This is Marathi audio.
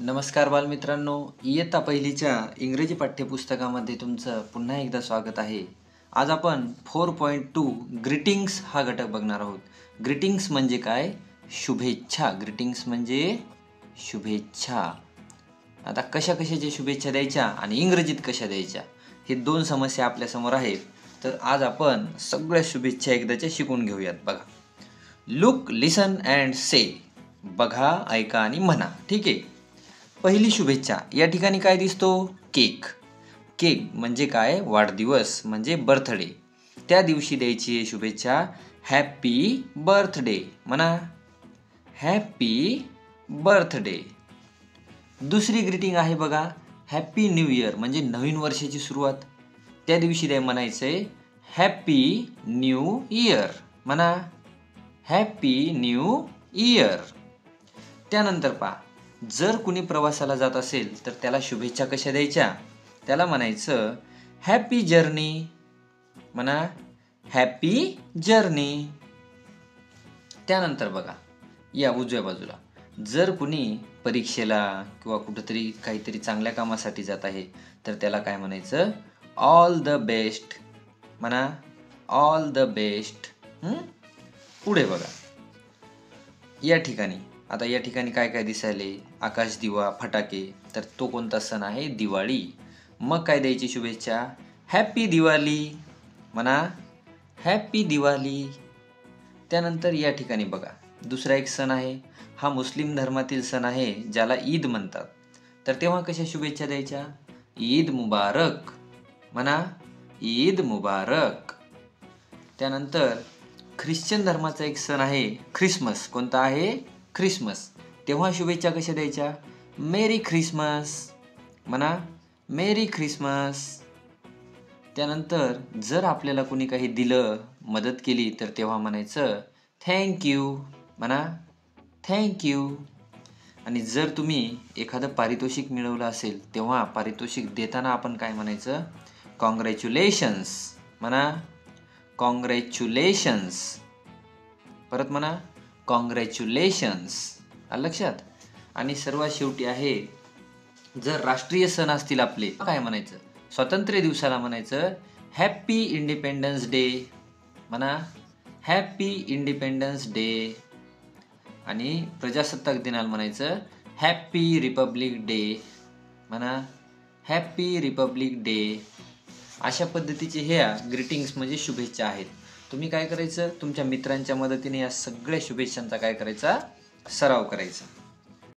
नमस्कार बालमित्रांनो, इयत्ता पहिलीच्या इंग्रजी पाठ्यपुस्तकामध्ये तुमचं पुन्हा एकदा स्वागत आहे. आज आपण 4.2 ग्रीटिंग्स हा घटक बघणार आहोत. ग्रीटिंग्स म्हणजे काय? शुभेच्छा. ग्रीटिंग्स म्हणजे शुभेच्छा. आता कशाच्या शुभेच्छा द्यायच्या आणि इंग्रजीत कशा द्यायच्या, हे दोन समस्या आपल्यासमोर आहेत. तर आज आपण सगळ्या शुभेच्छा एकदाच्या शिकून घेऊयात. बघा, लुक, लिसन अँड से. बघा, ऐका आणि म्हणा. ठीक आहे. पहिली शुभेच्छा या ठिकाणी काय दिसतो? केक. केक म्हणजे काय? वाढदिवस म्हणजे बर्थडे. त्या दिवशी द्यायची आहे शुभेच्छा हॅपी बर्थडे. म्हणा हॅपी बर्थडे. दुसरी ग्रीटिंग आहे बघा, हॅपी न्यू इयर म्हणजे नवीन वर्षाची सुरुवात. त्या दिवशी म्हणायचंय हॅपी न्यू इयर. म्हणा हॅपी न्यू इयर. त्यानंतर पहा, जर कुणी प्रवासाला जात असेल तर त्याला शुभेच्छा कशा द्यायच्या? त्याला म्हणायचं हॅपी जर्नी. म्हणा हॅपी जर्नी. त्यानंतर बघा, या उजव्या बाजूला जर कुणी परीक्षेला किंवा कुठंतरी काहीतरी चांगल्या कामासाठी जात आहे तर त्याला काय म्हणायचं? All the best. म्हणा ऑल द बेस्ट. पुढे बघा, या ठिकाणी काय काय दिसायले? आकाश दिवा, फटाके. तर तो कोणता सण आहे? दिवाळी. मग काय द्यायची शुभेच्छा? हॅपी दिवाळी. म्हणा हॅपी दिवाळी. त्यानंतर या ठिकाणी बघा, दुसरा एक सण आहे. हा मुस्लिम धर्मातील सण आहे ज्याला ईद म्हणतात. तर तेव्हा कशा शुभेच्छा द्यायच्या? ईद मुबारक. म्हणा ईद मुबारक. त्यानंतर ख्रिश्चन धर्माचा एक सण आहे ख्रिसमस. कोणता आहे? ख्रिसमस. तेव्हा शुभेच्छा कशा द्यायच्या? मेरी ख्रिसमस. म्हणा मेरी ख्रिसमस. त्यानंतर जर आपल्याला कोणी काही दिलं, मदत केली, तर तेव्हा म्हणायचं थँक्यू. म्हणा थँक्यू. आणि जर तुम्ही एखादं पारितोषिक मिळवलं असेल तेव्हा पारितोषिक देताना आपण काय म्हणायचं? कॉंग्रॅच्युलेशन्स. म्हणा कॉंग्रॅच्युलेशन्स. परत म्हणा कॉंग्रॅच्युलेशन्स. आलं लक्षात? आणि सर्वात शेवटी आहे, जर राष्ट्रीय सण असतील आपले, काय म्हणायचं? स्वातंत्र्य दिवसाला म्हणायचं हॅपी इंडिपेंडन्स डे. म्हणा हॅपी इंडिपेंडन्स डे. आणि प्रजासत्ताक दिनाला म्हणायचं हॅपी रिपब्लिक डे. म्हणा हॅपी रिपब्लिक डे. अशा पद्धतीचे ह्या ग्रीटिंग्स म्हणजे शुभेच्छा आहेत. तुम्ही काय करायचं? तुमच्या मित्रांच्या मदतीने या सगळ्या शुभेच्छांचा काय करायचा? सराव करायचा.